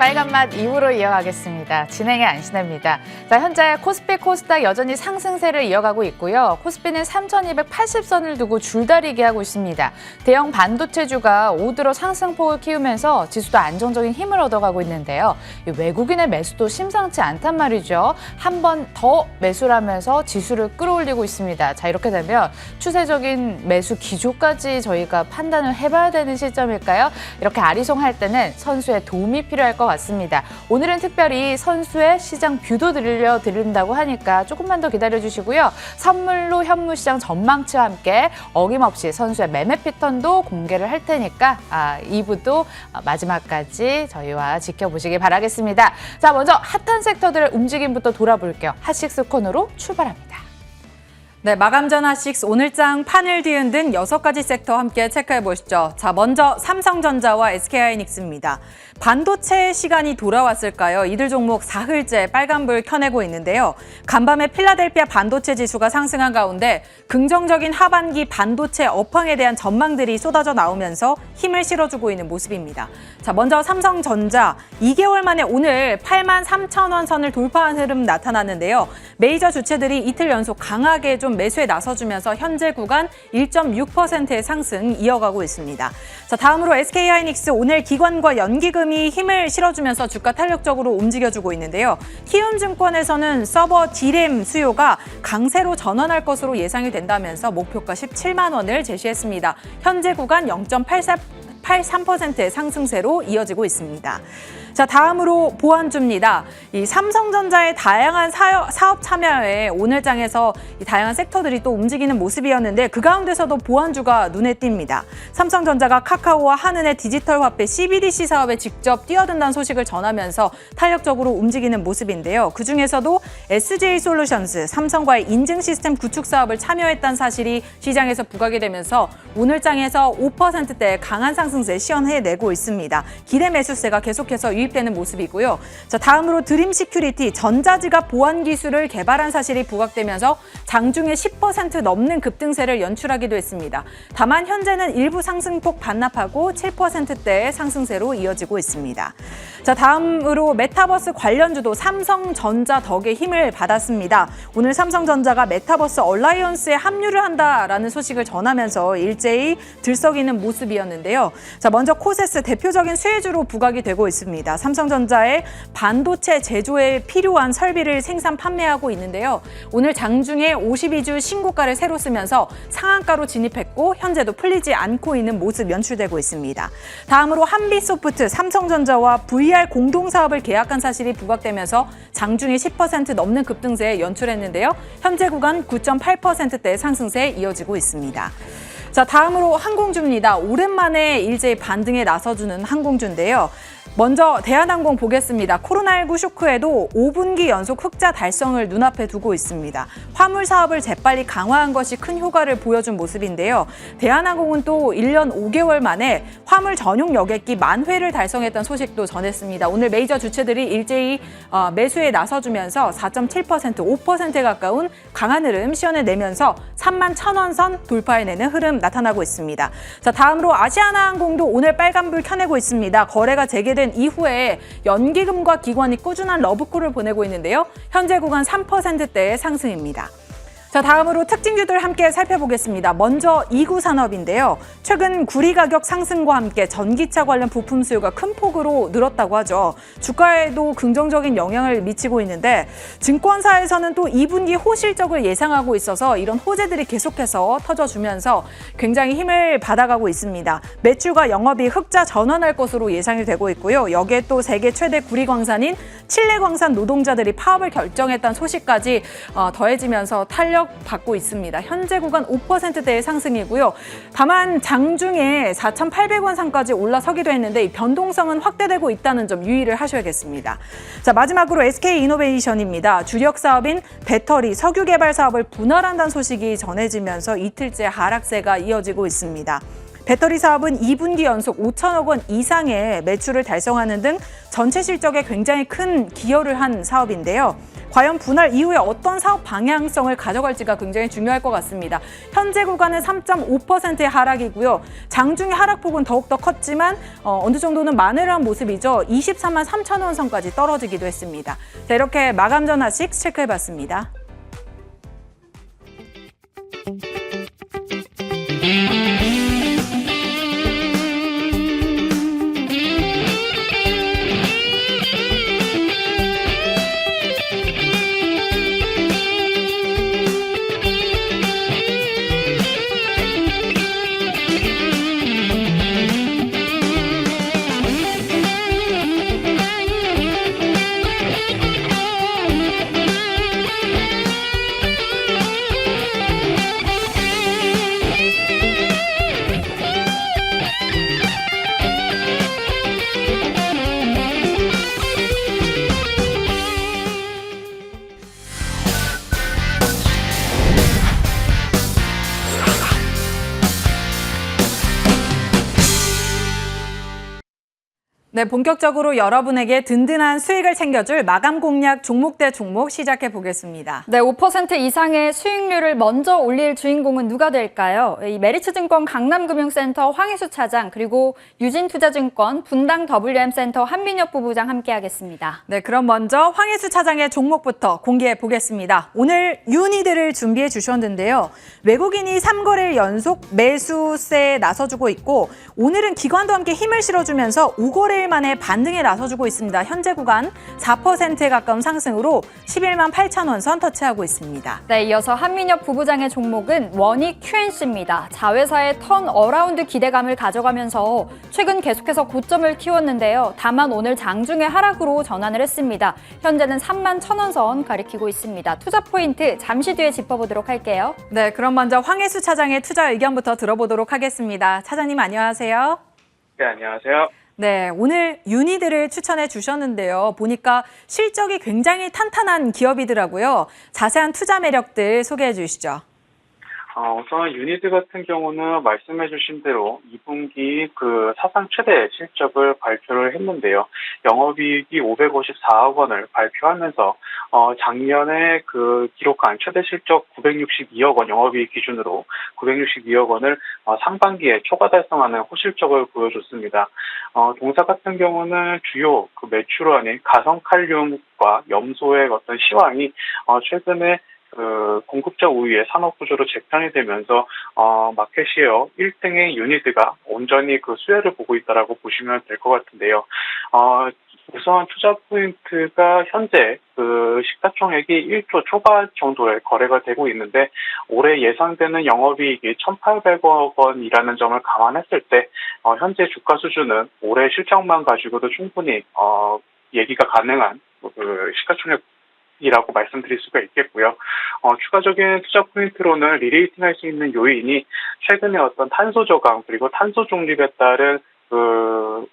빨간맛 2부로 이어가겠습니다. 진행의 안신혜입니다. 자, 현재 코스피 코스닥 여전히 상승세를 이어가고 있고요. 코스피는 3,280선을 두고 줄다리기 하고 있습니다. 대형 반도체주가 5들어 상승폭을 키우면서 지수도 안정적인 힘을 얻어가고 있는데요. 외국인의 매수도 심상치 않단 말이죠. 한 번 더 매수를 하면서 지수를 끌어올리고 있습니다. 자, 이렇게 되면 추세적인 매수 기조까지 저희가 판단을 해봐야 되는 시점일까요? 이렇게 아리송할 때는 선수의 도움이 필요할 것 같습니다. 오늘은 특별히 선수의 시장 뷰도 들려드린다고 하니까 조금만 더 기다려주시고요. 선물로 현무시장 전망치와 함께 어김없이 선수의 매매 패턴도 공개를 할 테니까 2부도 마지막까지 저희와 지켜보시기 바라겠습니다. 자, 먼저 핫한 섹터들의 움직임부터 돌아볼게요. 핫식스 코너로 출발합니다. 네, 마감 전 핫식스 오늘장 판을 뒤흔든 6가지 섹터 함께 체크해 보시죠. 자, 먼저 삼성전자와 SK하이닉스입니다. 반도체 시간이 돌아왔을까요? 이들 종목 사흘째 빨간불 켜내고 있는데요. 간밤에 필라델피아 반도체 지수가 상승한 가운데 긍정적인 하반기 반도체 업황에 대한 전망들이 쏟아져 나오면서 힘을 실어주고 있는 모습입니다. 자, 먼저 삼성전자 2개월 만에 오늘 83,000원 선을 돌파한 흐름 나타났는데요. 메이저 주체들이 이틀 연속 강하게 좀 매수에 나서주면서 현재 구간 1.6%의 상승 이어가고 있습니다. 자, 다음으로 SK하이닉스 오늘 기관과 연기금이 힘을 실어주면서 주가 탄력적으로 움직여주고 있는데요. 키움증권에서는 서버 D램 수요가 강세로 전환할 것으로 예상이 된다면서 목표가 17만 원을 제시했습니다. 현재 구간 0.83%의 상승세로 이어지고 있습니다. 자, 다음으로 보안주입니다. 이 삼성전자의 다양한 사업 참여에 오늘장에서 이 다양한 섹터들이 또 움직이는 모습이었는데 그 가운데서도 보안주가 눈에 띕니다. 삼성전자가 카카오와 한은의 디지털 화폐 CBDC 사업에 직접 뛰어든다는 소식을 전하면서 탄력적으로 움직이는 모습인데요. 그중에서도 SJ솔루션스, 삼성과의 인증 시스템 구축 사업을 참여했다는 사실이 시장에서 부각이 되면서 오늘장에서 5%대의 강한 상승세 시현해내고 있습니다. 기대 매수세가 계속해서 유입되는 모습이고요. 자, 다음으로 드림시큐리티 전자지갑 보안 기술을 개발한 사실이 부각되면서 장중에 10% 넘는 급등세를 연출하기도 했습니다. 다만 현재는 일부 상승폭 반납하고 7%대의 상승세로 이어지고 있습니다. 자, 다음으로 메타버스 관련주도 삼성전자 덕에 힘을 받았습니다. 오늘 삼성전자가 메타버스 얼라이언스에 합류를 한다라는 소식을 전하면서 일제히 들썩이는 모습이었는데요. 자, 먼저 코세스 대표적인 수혜주로 부각이 되고 있습니다. 삼성전자의 반도체 제조에 필요한 설비를 생산 판매하고 있는데요. 오늘 장중에 52주 신고가를 새로 쓰면서 상한가로 진입했고 현재도 풀리지 않고 있는 모습 연출되고 있습니다. 다음으로 한비소프트, 삼성전자와 VR 공동사업을 계약한 사실이 부각되면서 장중에 10% 넘는 급등세에 연출했는데요. 현재 구간 9.8%대의 상승세에 이어지고 있습니다. 자, 다음으로 항공주입니다. 오랜만에 일제히 반등에 나서주는 항공주인데요. 먼저 대한항공 보겠습니다. 코로나19 쇼크에도 5분기 연속 흑자 달성을 눈앞에 두고 있습니다. 화물 사업을 재빨리 강화한 것이 큰 효과를 보여준 모습인데요. 대한항공은 또 1년 5개월 만에 화물 전용 여객기 10,000회를 달성했던 소식도 전했습니다. 오늘 메이저 주체들이 일제히 매수에 나서주면서 4.7%, 5%에 가까운 강한 흐름 시현해내면서 31,000원 선 돌파해내는 흐름 나타나고 있습니다. 자, 다음으로 아시아나항공도 오늘 빨간불 켜내고 있습니다. 거래가 재개된 이후에 연기금과 기관이 꾸준한 러브콜을 보내고 있는데요. 현재 구간 3%대의 상승입니다. 자, 다음으로 특징주들 함께 살펴보겠습니다. 먼저 이구산업인데요. 최근 구리 가격 상승과 함께 전기차 관련 부품 수요가 큰 폭으로 늘었다고 하죠. 주가에도 긍정적인 영향을 미치고 있는데 증권사에서는 또 2분기 호실적을 예상하고 있어서 이런 호재들이 계속해서 터져주면서 굉장히 힘을 받아가고 있습니다. 매출과 영업이 흑자 전환할 것으로 예상이 되고 있고요. 여기에 또 세계 최대 구리 광산인 칠레 광산 노동자들이 파업을 결정했다는 소식까지 더해지면서 받고 있습니다. 현재 구간 5%대의 상승이고요. 다만 장중에 4,800원 선까지 올라서기도 했는데 이 변동성은 확대되고 있다는 점 유의를 하셔야겠습니다. 자, 마지막으로 SK이노베이션입니다. 주력 사업인 배터리, 석유 개발 사업을 분할한다는 소식이 전해지면서 이틀째 하락세가 이어지고 있습니다. 배터리 사업은 2분기 연속 5천억 원 이상의 매출을 달성하는 등 전체 실적에 굉장히 큰 기여를 한 사업인데요. 과연 분할 이후에 어떤 사업 방향성을 가져갈지가 굉장히 중요할 것 같습니다. 현재 구간은 3.5%의 하락이고요. 장중의 하락폭은 더욱더 컸지만 어느 정도는 만회한 모습이죠. 23만 3천 원 선까지 떨어지기도 했습니다. 자, 이렇게 마감 전 하식 체크해봤습니다. 네, 본격적으로 여러분에게 든든한 수익을 챙겨줄 마감 공략 종목 대 종목 시작해 보겠습니다. 네, 5% 이상의 수익률을 먼저 올릴 주인공은 누가 될까요? 이 메리츠증권 강남금융센터 황희수 차장, 그리고 유진투자증권 분당 WM센터 한민혁 부부장 함께하겠습니다. 네, 그럼 먼저 황희수 차장의 종목부터 공개해 보겠습니다. 오늘 유니드를 준비해 주셨는데요. 외국인이 3거래일 연속 매수세에 나서주고 있고, 오늘은 기관도 함께 힘을 실어주면서 5거래일 만에 반등에 나서주고 있습니다. 현재 구간 4%에 가까운 상승으로 11만 8천 원 선 터치하고 있습니다. 네, 이어서 한민혁 부부장의 종목은 원익 QNC입니다. 자회사의 턴 어라운드 기대감을 가져가면서 최근 계속해서 고점을 키웠는데요. 다만 오늘 장중의 하락으로 전환을 했습니다. 현재는 3만 1천 원 선 가리키고 있습니다. 투자 포인트 잠시 뒤에 짚어보도록 할게요. 네, 그럼 먼저 황혜수 차장의 투자 의견부터 들어보도록 하겠습니다. 차장님 안녕하세요. 네, 안녕하세요. 네, 오늘 유니드를 추천해 주셨는데요. 보니까 실적이 굉장히 탄탄한 기업이더라고요. 자세한 투자 매력들 소개해 주시죠. 우선 유니드 같은 경우는 말씀해 주신 대로 2분기 그 사상 최대 실적을 발표를 했는데요. 영업이익이 554억 원을 발표하면서 작년에 그 기록한 최대 실적 962억 원 영업이익 기준으로 962억 원을 상반기에 초과 달성하는 호실적을 보여줬습니다. 동사 같은 경우는 주요 그 매출원인 가성칼륨과 염소의 어떤 시황이 최근에 그 공급자 우위의 산업 구조로 재편이 되면서 마켓 시어 1등의 유니드가 온전히 그 수혜를 보고 있다라고 보시면 될 것 같은데요. 우선 투자 포인트가 현재 그 시가총액이 1조 초반 정도의 거래가 되고 있는데 올해 예상되는 영업이익이 1,800억 원이라는 점을 감안했을 때 현재 주가 수준은 올해 실적만 가지고도 충분히 얘기가 가능한 그 시가총액 이라고 말씀드릴 수가 있겠고요. 추가적인 투자 포인트로는 리레이팅 할 수 있는 요인이 최근에 어떤 탄소 저감 그리고 탄소 중립에 따른 그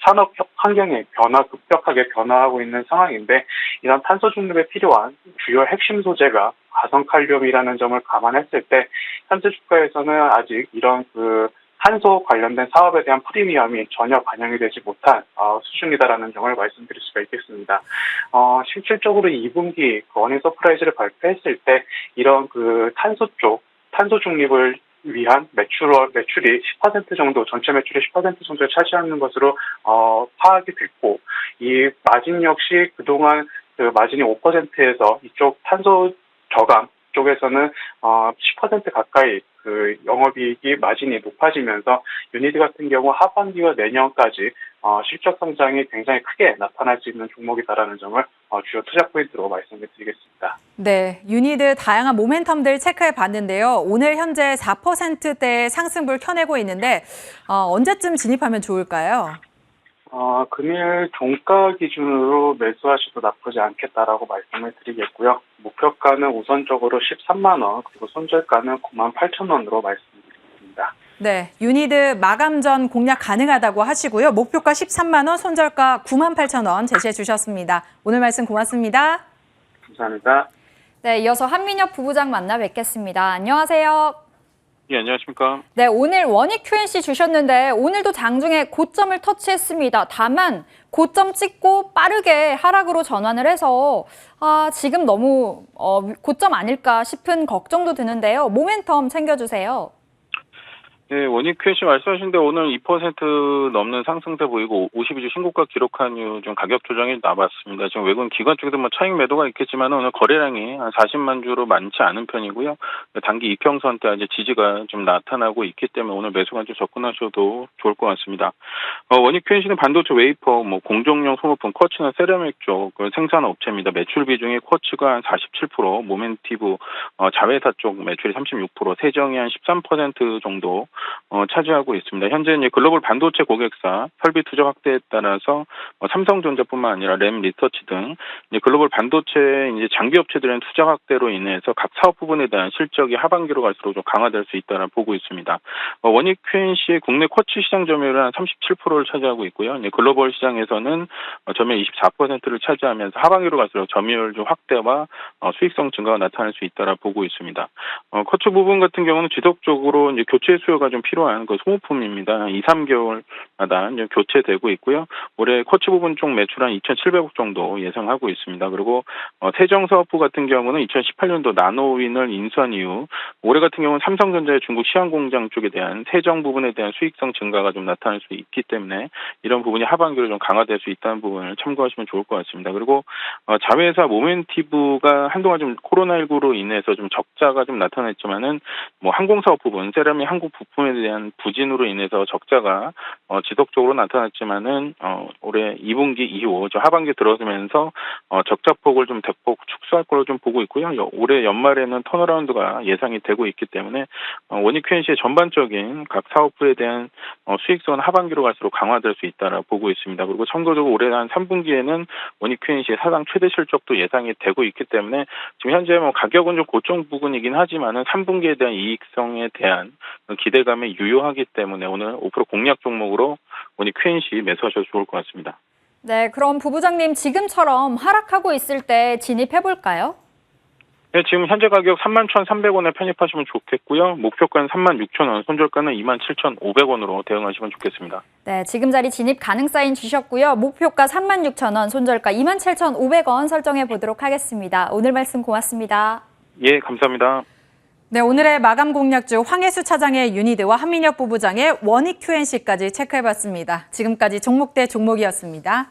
산업 환경의 급격하게 변화하고 있는 상황인데 이런 탄소 중립에 필요한 주요 핵심 소재가 가성칼륨이라는 점을 감안했을 때 현재 주가에서는 아직 이런 그 탄소 관련된 사업에 대한 프리미엄이 전혀 반영이 되지 못한 수준이다라는 점을 말씀드릴 수가 있겠습니다. 실질적으로 2분기 어닝 서프라이즈를 발표했을 때 이런 그 탄소 중립을 위한 매출이 10% 정도, 전체 매출의 10% 정도를 차지하는 것으로 파악이 됐고, 이 마진 역시 그동안 그 마진이 5%에서 이쪽 탄소 저감 쪽에서는 10% 가까이 그 영업이익이 마진이 높아지면서 유니드 같은 경우 하반기와 내년까지 실적 성장이 굉장히 크게 나타날 수 있는 종목이다라는 점을 주요 투자 포인트로 말씀을 드리겠습니다. 네, 유니드 다양한 모멘텀들 체크해 봤는데요. 오늘 현재 4%대의 상승불 켜내고 있는데 언제쯤 진입하면 좋을까요? 금일 종가 기준으로 매수하셔도 나쁘지 않겠다라고 말씀을 드리겠고요. 목표가는 우선적으로 13만 원, 그리고 손절가는 9만 8천 원으로 말씀드리겠습니다. 네, 유니드 마감 전 공략 가능하다고 하시고요. 목표가 13만 원, 손절가 9만 8천 원 제시해 주셨습니다. 오늘 말씀 고맙습니다. 감사합니다. 네, 이어서 한민혁 부부장 만나 뵙겠습니다. 안녕하세요. 예, 안녕하십니까. 네, 오늘 원익 QNC 주셨는데 오늘도 장중에 고점을 터치했습니다. 다만 고점 찍고 빠르게 하락으로 전환을 해서 지금 너무 고점 아닐까 싶은 걱정도 드는데요. 모멘텀 챙겨주세요. 네, 원익 QNC 말씀하신 대로 오늘 2% 넘는 상승세 보이고 52주 신고가 기록한 이후 좀 가격 조정이 나왔습니다. 지금 외국인 기관 쪽에도 뭐 차익 매도가 있겠지만 오늘 거래량이 한 40만 주로 많지 않은 편이고요. 단기 이평선대 이제 지지가 좀 나타나고 있기 때문에 오늘 매수관 좀 접근하셔도 좋을 것 같습니다. 원익 QNC는 반도체 웨이퍼, 뭐 공정용 소모품, 쿼츠나 세라믹 쪽 생산 업체입니다. 매출 비중이 쿼츠가 한 47%, 모멘티브 자회사 쪽 매출이 36%, 세정이 한 13% 정도 차지하고 있습니다. 현재 이제 글로벌 반도체 고객사 설비 투자 확대에 따라서 삼성전자뿐만 아니라 램 리서치 등 이제 글로벌 반도체 이제 장비 업체들의 투자 확대로 인해서 각 사업 부분에 대한 실적이 하반기로 갈수록 좀 강화될 수 있다라 보고 있습니다. 원익 QNC의 국내 쿼츠 시장 점유율은 한 37%를 차지하고 있고요. 이제 글로벌 시장에서는 점유율 24%를 차지하면서 하반기로 갈수록 점유율 좀 확대와 수익성 증가가 나타날 수 있다라 보고 있습니다. 쿼츠 부분 같은 경우는 지속적으로 이제 교체 수요가 좀 필요한 그 소모품입니다. 2, 3개월마다 이제 교체되고 있고요. 올해 쿼츠 부분 쪽 매출 한 2,700억 정도 예상하고 있습니다. 그리고 세정사업부 같은 경우는 2018년도 나노윈을 인수한 이후 올해 같은 경우는 삼성전자의 중국 시안 공장 쪽에 대한 세정 부분에 대한 수익성 증가가 좀 나타날 수 있기 때문에 이런 부분이 하반기로 좀 강화될 수 있다는 부분을 참고하시면 좋을 것 같습니다. 그리고 자회사 모멘티브가 한동안 좀 코로나19로 인해서 좀 적자가 좀 나타났지만은 뭐 항공사업 부분, 세라믹 한국 부품에 대한 부진으로 인해서 적자가 지속적으로 나타났지만은 올해 2분기 이후 하반기 들어서면서 적자폭을 좀 대폭 축소할 걸로 좀 보고 있고요. 올해 연말에는 턴어라운드가 예상이 되고 있기 때문에 원익 QNC의 전반적인 각 사업부에 대한 수익성은 하반기로 갈수록 강화될 수 있다라 보고 있습니다. 그리고 참고적으로 올해 한 3분기에는 원익 QNC의 사상 최대 실적도 예상이 되고 있기 때문에 지금 현재 뭐 가격은 좀 고점 부근이긴 하지만은 3분기에 대한 이익성에 대한 기대감이 유효하기 때문에 오늘 5% 공략 종목으로 원익 QNC 매수하셔도 좋을 것 같습니다. 네, 그럼 부부장님 지금처럼 하락하고 있을 때 진입해볼까요? 네, 지금 현재 가격 31,300원에 편입하시면 좋겠고요. 목표가는 36,000원, 손절가는 27,500원으로 대응하시면 좋겠습니다. 네, 지금 자리 진입 가능 사인 주셨고요. 목표가 36,000원, 손절가 27,500원 설정해 보도록 하겠습니다. 오늘 말씀 고맙습니다. 예, 감사합니다. 네, 오늘의 마감 공략주 황혜수 차장의 유니드와 한민혁 부부장의 원익 QNC까지 체크해봤습니다. 지금까지 종목 대 종목이었습니다.